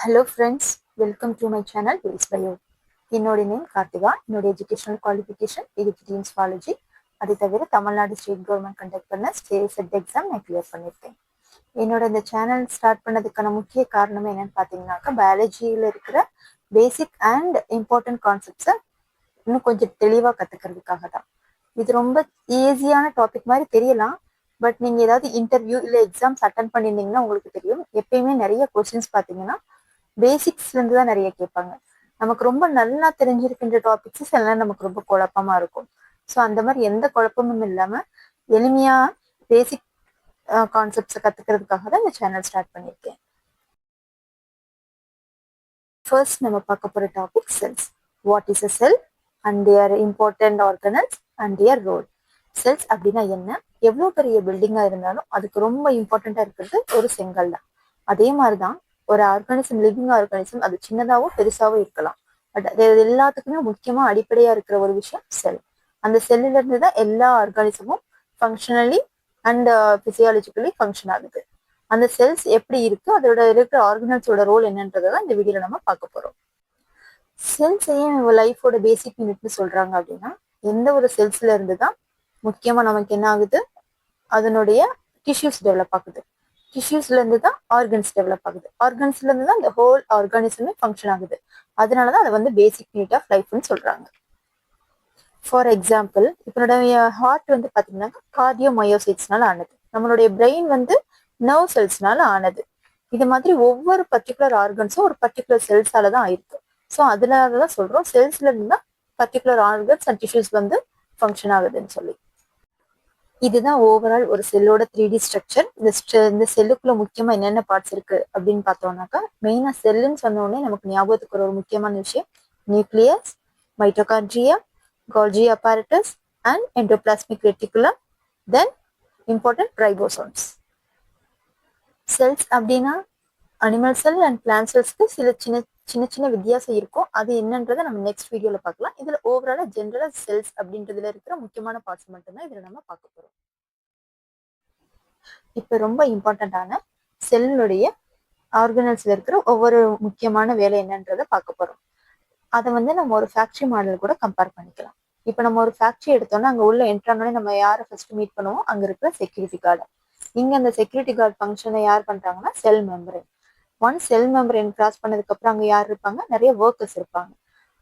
Hello friends, welcome to my channel Ways by You. என்னோட name Karthika. என்னோட educational qualification PhD in Zoology. அதை தவிர Tamil Nadu state government conduct பண்ண state exam நான் clear பண்ணியிருக்கேன். என்னோட இந்த சேனல் ஸ்டார்ட் பண்ணதுக்கான முக்கிய காரணம் என்னன்னு பார்த்தீங்கன்னாக்கா பயாலஜியில் இருக்கிற பேசிக் அண்ட் இம்பார்ட்டன்ட் கான்செப்ட்ஸை இன்னும் கொஞ்சம் தெளிவாக கற்றுக்கிறதுக்காக தான். இது ரொம்ப ஈஸியான டாபிக் மாதிரி தெரியலாம், பட் நீங்கள் ஏதாவது இன்டர்வியூ இல்லை எக்ஸாம்ஸ் அட்டன் பண்ணியிருந்தீங்கன்னா உங்களுக்கு தெரியும். எப்பயுமே நிறைய கொஸ்டின்ஸ் பார்த்தீங்கன்னா பேசிக்ஸ்லேருந்து தான் நிறைய கேட்பாங்க. நமக்கு ரொம்ப நல்லா தெரிஞ்சிருக்கின்ற டாபிக்ஸ் எல்லாம் நமக்கு ரொம்ப குழப்பமா இருக்கும். ஸோ அந்த மாதிரி எந்த குழப்பமும் இல்லாமல் எளிமையாக பேசிக் கான்செப்ட்ஸை கற்றுக்கிறதுக்காக தான் இந்த சேனல் ஸ்டார்ட் பண்ணியிருக்கேன். ஃபர்ஸ்ட் நம்ம பார்க்க போகிற topic cells. What is a cell and their important organelles and their role. Cells அப்படின்னா என்ன? எவ்வளோ பெரிய பில்டிங்காக இருந்தாலும் அதுக்கு ரொம்ப இம்பார்ட்டண்ட்டாக இருக்கிறது ஒரு செங்கல் தான். அதே மாதிரி தான் ஒரு ஆர்கானிசம், லிவிங் ஆர்கானிசம், அது சின்னதாகவும் பெருசாகவும் இருக்கலாம். பட் அது எல்லாத்துக்குமே முக்கியமா அடிப்படையா இருக்கிற ஒரு விஷயம் செல். அந்த செல்லுல இருந்து தான் எல்லா ஆர்கானிசமும் ஃபங்க்ஷனலி அண்ட் பிசியாலஜிக்கலி ஃபங்க்ஷன் ஆகுது. அந்த செல்ஸ் எப்படி இருக்கு, அதோட இருக்கிற ஆர்கனல்ஸோட ரோல் என்னன்றதை தான் இந்த வீடியோல நம்ம பார்க்க போறோம். செல்ஸ் ஏன் லைஃபோட பேசிக் யூனிட்னு சொல்றாங்க அப்படின்னா, எந்த ஒரு செல்ஸ்ல இருந்து தான் முக்கியமா நமக்கு என்ன ஆகுது, அதனுடைய டிஷ்யூஸ் டெவலப் ஆகுது. டிஷ்யூஸ்ல இருந்து தான் ஆர்கன்ஸ் டெவலப் ஆகுது. ஆர்கன்ஸ்ல இருந்து தான் இந்த ஹோல் ஆர்கானிசமே ஃபங்க்ஷன் ஆகுது. அதனாலதான் அதை வந்து பேசிக் யூனிட் ஆஃப் லைஃப்னு சொல்றாங்க. ஃபார் எக்ஸாம்பிள், இப்போ நம்மளுடைய ஹார்ட் வந்து பாத்தீங்கன்னா கார்டியோமயோசைட்ஸ்னால ஆனது. நம்மளுடைய பிரெயின் வந்து நர்வ் செல்ஸ்னால ஆனது. இது மாதிரி ஒவ்வொரு பர்டிகுலர் ஆர்கன்ஸும் ஒரு பர்டிகுலர் செல்ஸால தான் ஆயிருக்கு. ஸோ அதனாலதான் சொல்றோம் செல்ஸ்ல இருந்து தான் பர்டிகுலர் ஆர்கன்ஸ் அண்ட் டிஷ்யூஸ் வந்து ஃபங்க்ஷன் ஆகுதுன்னு சொல்லி. இதுதான் ஓவரால் ஒரு செல்லோட 3D ஸ்ட்ரக்சர். இந்த செல்லுக்குள்ள முக்கியமா என்னென்ன பார்ட்ஸ் இருக்கு அப்படின்னு பார்த்தோம்னாக்கா, மெயினா செல்லுன்னு சொன்ன உடனே நமக்கு ஞாபகத்துக்கு ஒரு முக்கியமான விஷயம் nucleus, mitochondria, Golgi apparatus and endoplasmic reticulum, then important ribosomes. Cells அப்படின்னா அனிமல் செல் அண்ட் பிளான்ட் செல்ஸ்க்கு சில சின்ன சின்ன வித்தியாசம் இருக்கும். அது என்னன்றதை நம்ம நெக்ஸ்ட் வீடியோல பார்க்கலாம். இதுல ஓவராலா ஜென்ரலா செல்ஸ் அப்படின்றதுல இருக்கிற முக்கியமான பார்ட்ஸ் மட்டும்தான் இதுல நம்ம பார்க்க போறோம். இப்ப ரொம்ப இம்பார்ட்டன்டான செல்லுடைய ஆர்கனல்ஸ்ல இருக்கிற ஒவ்வொரு முக்கியமான வேலை என்னன்றதை பார்க்க போறோம். அதை வந்து நம்ம ஒரு ஃபேக்டரி மாடல் கூட கம்பேர் பண்ணிக்கலாம். இப்ப நம்ம ஒரு ஃபேக்டரி எடுத்தோம்னா அங்க உள்ள என்ட்ரானோடனே நம்ம யாரை ஃபர்ஸ்ட் மீட் பண்ணுவோம்? அங்க இருக்கிற செக்யூரிட்டி கார்டு. இங்க அந்த செக்யூரிட்டி கார்டு ஃபங்க்ஷனை யார் பண்றாங்கன்னா செல் மெம்பரேன். ஒன் செல் மெம்பரேன் கிராஸ் பண்ணதுக்கு அப்புறம் அங்க யார் இருப்பாங்க? நிறைய ஒர்க்கர்ஸ் இருப்பாங்க.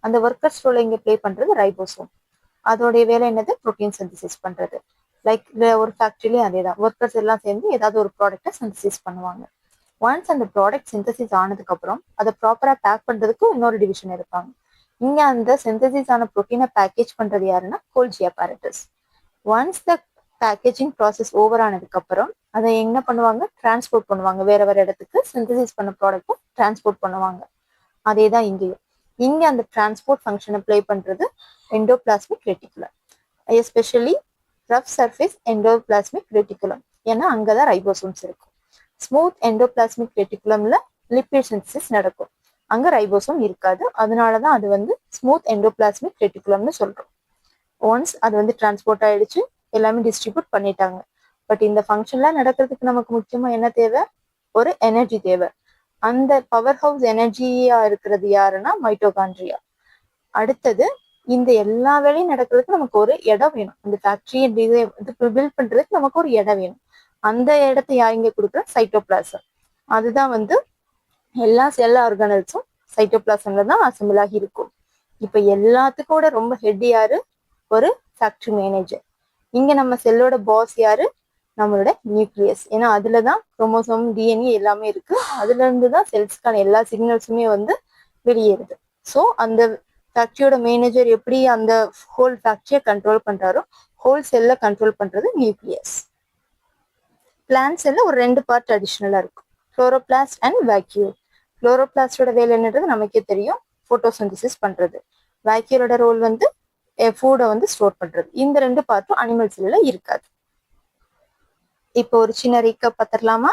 அந்த ஒர்க்கர்ஸ் ரோல இங்க பிளே பண்றது ரைபோசோம். அதோடைய வேலை என்னது? புரோட்டீன் சிந்தசிஸ் பண்றது. லைக் ஒரு ஃபேக்டரிலயும் அதே தான். ஒர்க்கர்ஸ் எல்லாம் சேர்ந்து ஏதாவது ஒரு ப்ராடக்டை சிந்தசிஸ் பண்ணுவாங்க. ஒன்ஸ் அந்த ப்ராடக்ட் சிந்தசிஸ் ஆனதுக்கு அப்புறம் அதை ப்ராப்பரா பேக் பண்றதுக்கு இன்னொரு டிவிஷன் இருப்பாங்க. இங்க அந்த சிந்தசிஸ் ஆன புரோட்டீனை பேக்கேஜ் பண்றது யாருன்னா Golgi apparatus. Once the packaging process over ஆனதுக்கு அப்புறம் அதை என்ன பண்ணுவாங்க? டிரான்ஸ்போர்ட் பண்ணுவாங்க. வேற வேற இடத்துக்கு சிந்தசிஸ் பண்ண ப்ராடக்ட்டை டிரான்ஸ்போர்ட் பண்ணுவாங்க. அதே தான் இங்கேயும். இங்க அந்த டிரான்ஸ்போர்ட் ஃபங்க்ஷனை பிளே பண்றது endoplasmic reticulum, especially rough surface endoplasmic reticulum. ஏன்னா அங்கதான் ரைபோசோம்ஸ் இருக்கும். ஸ்மூத் எண்டோபிளாஸ்மிக் ரெட்டிகுலம்ல லிப்பிட் சிந்தசிஸ் நடக்கும். அங்க ரைபோசோம் இருக்காது. அதனாலதான் அது வந்து ஸ்மூத் எண்டோபிளாஸ்மிக் ரெட்டிகுலம்னு சொல்றோம். ஒன்ஸ் அது வந்து டிரான்ஸ்போர்ட் ஆயிடுச்சு, எல்லாமே டிஸ்ட்ரிபியூட் பண்ணிட்டாங்க. பட் இந்த ஃபங்க்ஷன்லாம் நடக்கிறதுக்கு நமக்கு முக்கியமா என்ன தேவை? ஒரு எனர்ஜி தேவை. அந்த பவர் ஹவுஸ் எனர்ஜியா இருக்கிறது யாருன்னா மைட்டோகாண்ட்ரியா. அடுத்தது இந்த எல்லா வேலையும் நடக்கிறதுக்கு நமக்கு ஒரு இடம் வேணும். அந்த ஃபேக்டரியை பில்ட் பண்றதுக்கு நமக்கு ஒரு இடம் வேணும். அந்த இடத்த யாருங்க கொடுக்குற? சைட்டோபிளாசம். அதுதான் வந்து எல்லா செல் ஆர்கனல்ஸும் சைட்டோபிளாசம்ல தான் அசம்பிள் ஆகி இருக்கும். இப்ப எல்லாத்துக்கூட ரொம்ப ஹெட் யாரு? ஒரு ஃபேக்டரி மேனேஜர். இங்க நம்ம செல்லோட பாஸ் யாரு? நம்மளோட நியூக்ளியஸ். ஏன்னா அதுலதான் குரோமோசோம், DNA எல்லாமே இருக்கு. அதுல இருந்துதான் செல்ஸ்க்கான எல்லா சிக்னல்ஸுமே வந்து வெளியேறுது. ஸோ அந்த ஃபேக்டரியோட மேனேஜர் எப்படி அந்த ஹோல் ஃபேக்டரியை கண்ட்ரோல் பண்றாரோ, ஹோல் செல்ல கண்ட்ரோல் பண்றது நியூக்ளியஸ். பிளான்ட் செல்ல ஒரு 2 பார்ட் அடிஷனலா இருக்கும், குளோரோபிளாஸ்ட் அண்ட் வேக்யூல். குளோரோபிளாஸ்டோட வேலை என்னன்றது நமக்கே தெரியும், போட்டோசிந்தசிஸ் பண்றது. வேக்யூலோட ரோல் வந்து ஃபுட்டை வந்து ஸ்டோர் பண்றது. இந்த 2 பார்ட்டும் அனிமல் செல்ல இருக்காது. இப்போ ஒரு சின்ன ரீகப் பார்த்துடலாமா?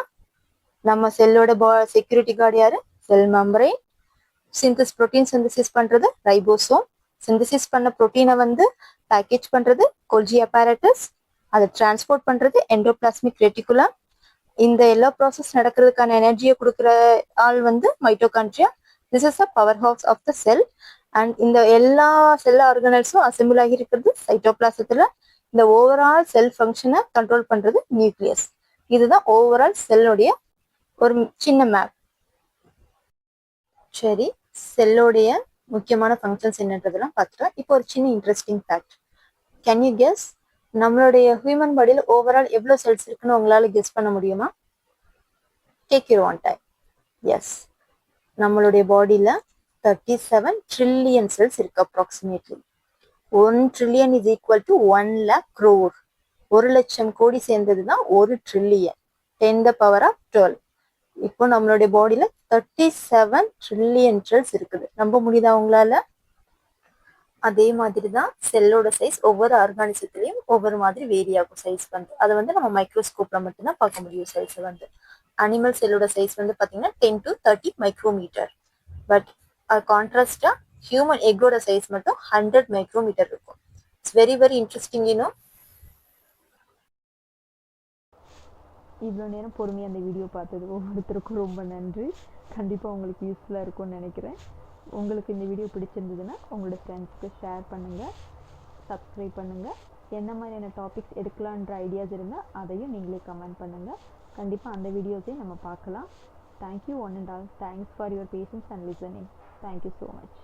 நம்ம செல்லோட செக்யூரிட்டி கார்டு யாரு? Cell membrane. புரோட்டீன் சிந்தசிஸ் பண்றது ரைபோசோம். சிந்தசிஸ் பண்ண புரோட்டீனை வந்து பேக்கேஜ் பண்றது கோல்ஜி apparatus. அதை டிரான்ஸ்போர்ட் பண்றது எண்டோபிளாஸ்மிக் ரெட்டிகுலம். இந்த எல்லா ப்ராசஸ் நடக்கிறதுக்கான எனர்ஜியை கொடுக்குற ஆள் வந்து mitochondria. This is a power house of the cell. And இந்த எல்லா செல் ஆர்கனல்ஸும் அசெம்பிள் ஆகி இருக்கிறது சைட்டோபிளாசத்துல. இந்த ஓவரால் செல் ஃபங்க்ஷனை கண்ட்ரோல் பண்றது நியூக்ளியஸ். இதுதான் ஓவரால் செல்லுடைய ஒரு சின்ன மேப். சரி, செல்லுடைய முக்கியமான ஃபங்க்ஷன்ஸ் என்னன்றதெல்லாம் பார்த்துட்டோம். இப்போ ஒரு சின்ன interesting fact. Can you guess நம்மளுடைய ஹியூமன் பாடியில் ஓவரால் எவ்வளோ செல்ஸ் இருக்குன்னு உங்களால கெஸ் பண்ண முடியுமா? Take your own time. Yes, நம்மளுடைய பாடியில 37 ட்ரில்லியன் செல்ஸ் இருக்கு approximately. 1 trillion is equal to 1 lakh crore. 1,00,000 கோடி சேர்ந்தது தான் 1 trillion. 10 the power of 12. இப்போ நம்மளுடைய பாடியில 37 trillion செல்ஸ் இருக்குது. நம்ப முடியுதா உங்களால? அதே மாதிரி தான் செல்லோட சைஸ் ஒவ்வொரு ஆர்கானிசத்துலயும் ஒவ்வொரு மாதிரி வேரி ஆகும் சைஸ் வந்து. அதை வந்து நம்ம மைக்ரோஸ்கோப்ல மட்டும்தான் பார்க்க முடியும் சைஸ் வந்து. அனிமல் செல்லோட சைஸ் வந்து பாத்தீங்கன்னா 10 to 30 மைக்ரோமீட்டர். பட் கான்ட்ராஸ்டா ஹியூமன் எக்கோட சைஸ் மட்டும் 100 மைக்ரோமீட்டர் இருக்கும். It's very very interesting. இவ்வளோ நேரம் பொறுமையாக அந்த வீடியோ பார்த்தது ஒவ்வொருத்தருக்கும் ரொம்ப நன்றி. கண்டிப்பாக உங்களுக்கு யூஸ்ஃபுல்லாக இருக்கும்னு நினைக்கிறேன். உங்களுக்கு இந்த வீடியோ பிடிச்சிருந்ததுன்னா உங்களோட ஃப்ரெண்ட்ஸ்க்கு ஷேர் பண்ணுங்கள், சப்ஸ்கிரைப் பண்ணுங்கள். என்ன மாதிரியான டாபிக்ஸ் எடுக்கலான்ற ஐடியாஸ் இருந்தால் அதையும் நீங்களே கமெண்ட் பண்ணுங்கள். கண்டிப்பாக அந்த வீடியோஸையும் நம்ம பார்க்கலாம். Thank you one and all. Thanks for your patience and listening. Thank you so much.